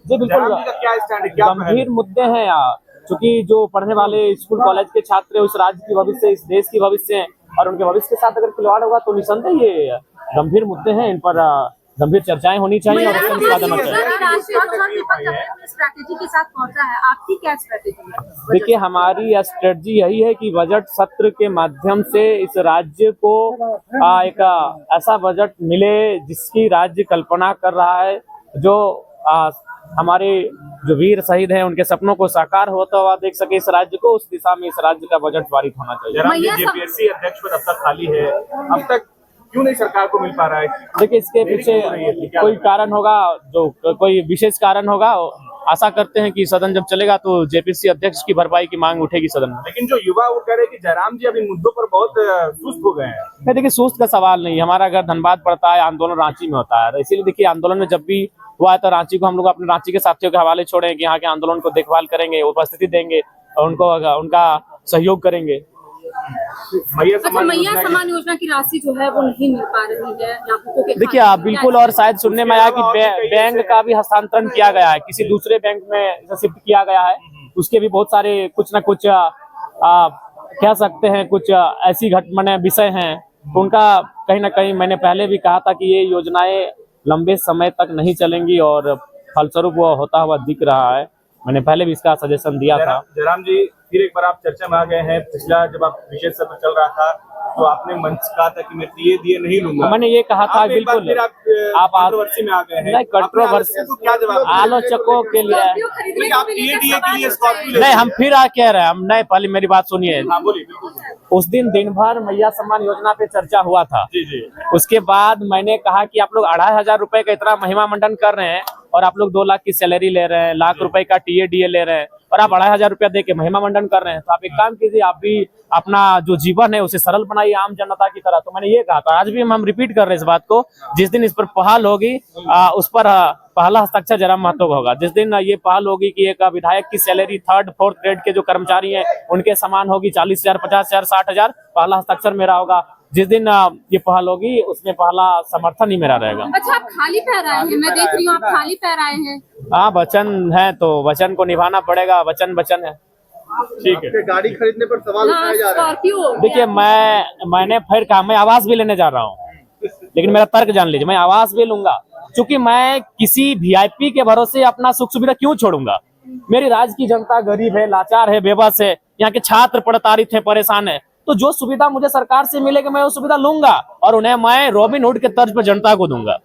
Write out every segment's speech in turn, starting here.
जी बिल्कुल, क्या स्टैंड है, क्या गंभीर मुद्दे हैं यहाँ, क्योंकि जो पढ़ने वाले स्कूल कॉलेज के छात्र उस राज्य की भविष्य, इस देश की भविष्य हैं, और उनके भविष्य के साथ अगर खिलवाड़ होगा तो निसंदेह ये गंभीर मुद्दे हैं। इन पर गंभीर चर्चाएं होनी चाहिए और इसका निष्पादन होना चाहिए। स्ट्रैटेजी के साथ पहुंचा है, आपकी क्या स्ट्रैटेजी है? देखिए, हमारी स्ट्रेटजी यही है कि बजट सत्र के माध्यम से इस राज्य को एक ऐसा बजट मिले जिसकी राज्य कल्पना कर रहा है, जो हमारे जो वीर शहीद हैं उनके सपनों को साकार होता हुआ देख सके इस राज्य को। उस दिशा में इस राज्य का बजट पारित होना चाहिए। जेपीएससी अध्यक्ष पद अब तक खाली है, अब तक क्यों नहीं सरकार को मिल पा रहा है? देखिए, इसके पीछे कोई कारण होगा, जो कोई विशेष कारण होगा। आशा करते हैं कि सदन जब चलेगा तो जेपीएससी अध्यक्ष की भरपाई की मांग उठेगी सदन में। लेकिन जो युवा वो कह रहे हैं कि जयराम जी अभी मुद्दों पर बहुत सुस्त हो गए हैं। देखिए, सुस्त का सवाल नहीं, हमारा घर धनबाद पड़ता है, आंदोलन रांची में होता है, इसीलिए देखिए आंदोलन में जब भी हुआ है तो रांची को हम लोग अपने रांची के साथियों के हवाले छोड़े कि यहाँ के आंदोलन को देखभाल करेंगे, उपस्थिति देंगे और उनको उनका सहयोग करेंगे। मैया समान योजना की राशि जो है वो नहीं मिल पा रही है। देखिए, बिल्कुल, और शायद सुनने में आया कि बैंक का भी हस्तांतरण किया गया है, किसी दूसरे बैंक में शिफ्ट किया गया है। उसके भी बहुत सारे कुछ न कुछ कह सकते हैं, कुछ ऐसी घटनाएं विषय हैं, उनका कहीं ना कहीं मैंने पहले भी कहा था कि ये योजनाएं लंबे समय तक नहीं चलेंगी और फलस्वरूप वो होता हुआ दिख रहा है। मैंने पहले भी इसका सजेशन दिया था। जयराम जी, फिर एक बार आप चर्चा में आ गए हैं। पिछला जब आप विशेष सत्र चल रहा था तो आपने मंच कहा था कि मैं दिए नहीं लूंगा। मैंने ये कहा था, बिल्कुल आप कंट्रोवर्सी में आ गए हैं। नहीं, कंट्रोवर्सी तो क्या जवाब आलोचकों के लिए आप दिए के लिए स्कॉर्पियो नहीं, हम फिर कह रहे हैं, हम नहीं, पहले मेरी बात सुनिए। हाँ, बोलिए। उस दिन भर मैया सम्मान योजना पे चर्चा हुआ था। जी। उसके बाद मैंने कहा कि आप लोग 2500 रुपए का इतना महिमा मंडन कर रहे हैं और आप लोग 2 लाख की सैलरी ले रहे हैं, लाख रुपए का टीए ले रहे हैं और आप 2500 रुपया दे के महिमा मंडन कर रहे हैं, तो आप एक काम कीजिए, आप भी अपना जो जीवन है उसे सरल बनाइए आम जनता की तरह। तो मैंने ये कहा था, आज भी हम रिपीट कर रहे हैं इस बात को। जिस दिन इस पर पहल होगी उस पर पहला हस्ताक्षर जयराम महतो का होगा। जिस दिन ये पहल होगी कि एक विधायक की सैलरी 3rd 4th ग्रेड के जो कर्मचारी हैं उनके समान होगी 40,000, 50,000, 60,000, पहला हस्ताक्षर मेरा होगा। जिस दिन ये पहल होगी उसमें पहला समर्थन ही मेरा रहेगा। अच्छा, आप खाली पैर आए हैं, मैं देख रही हूँ, आप खाली पैर आए हैं। हाँ, वचन है तो वचन को निभाना पड़ेगा, वचन है। ठीक है। गाड़ी खरीदने पर सवाल उठाए जा रहे हैं। देखिए, मैंने फिर कहा मैं आवास भी लेने जा रहा हूँ, लेकिन मेरा तर्क जान लीजिए, मैं आवास भी लूंगा, क्योंकि मैं किसी वीआईपी के भरोसे अपना सुख सुविधा क्यों छोड़ूंगा। मेरी राज्य की जनता गरीब है, लाचार है, बेबस है, यहाँ के छात्र प्रताड़ित है, परेशान है, तो जो सुविधा मुझे सरकार से मिलेगी मैं वो सुविधा लूंगा और उन्हें मैं रॉबिन हुड के तर्ज पर जनता को दूंगा।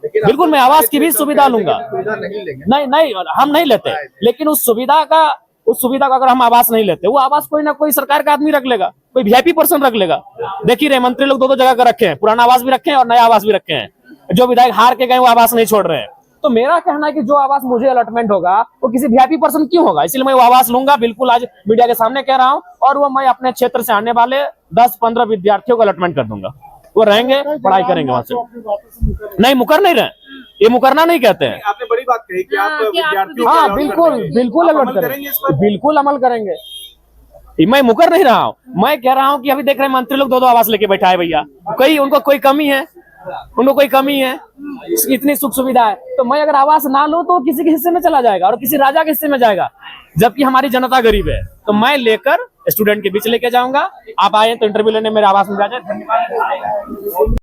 बिल्कुल, मैं आवास की भी सुविधा लूंगा। नहीं, हम नहीं लेते, लेकिन उस सुविधा का अगर हम आवास नहीं लेते, वो आवास कोई ना कोई सरकार का आदमी रख लेगा, कोई वीआईपी पर्सन रख लेगा। देखिए रहे मंत्री लोग 2 जगह का रखे हैं, पुराना आवास भी रखे हैं और नया आवास भी रखे हैं। जो विधायक हार के गए वो आवास नहीं छोड़ रहे हैं। तो मेरा कहना है कि जो आवास मुझे अलॉटमेंट होगा वो किसी वीआईपी पर्सन क्यों होगा, इसलिए मैं वो आवास लूंगा। बिल्कुल, आज मीडिया के सामने कह रहा हूँ, और वो मैं अपने क्षेत्र से आने वाले 10-15 विद्यार्थियों को अलॉटमेंट कर दूंगा। वो रहेंगे, पढ़ाई करेंगे वहां से। नहीं, मुकर नहीं रहे, ये मुकरना नहीं कहते हैं। आपने बड़ी बात कही कि आप विद्यार्थियों हाँ, बिल्कुल अलॉट करेंगे, बिल्कुल अमल करेंगे। मैं मुकर नहीं रहा हूँ, मैं कह रहा हूँ कि अभी देख रहे हैं मंत्री लोग 2 आवास लेके बैठा है भैया, उनको कोई कमी है, इतनी सुख सुविधा है। तो मैं अगर आवास ना लूं तो किसी के हिस्से में चला जाएगा और किसी राजा के हिस्से में जाएगा, जबकि हमारी जनता गरीब है। तो मैं लेकर स्टूडेंट के बीच लेके जाऊंगा। आप आए तो इंटरव्यू लेने मेरे आवास में आ जाए। धन्यवाद।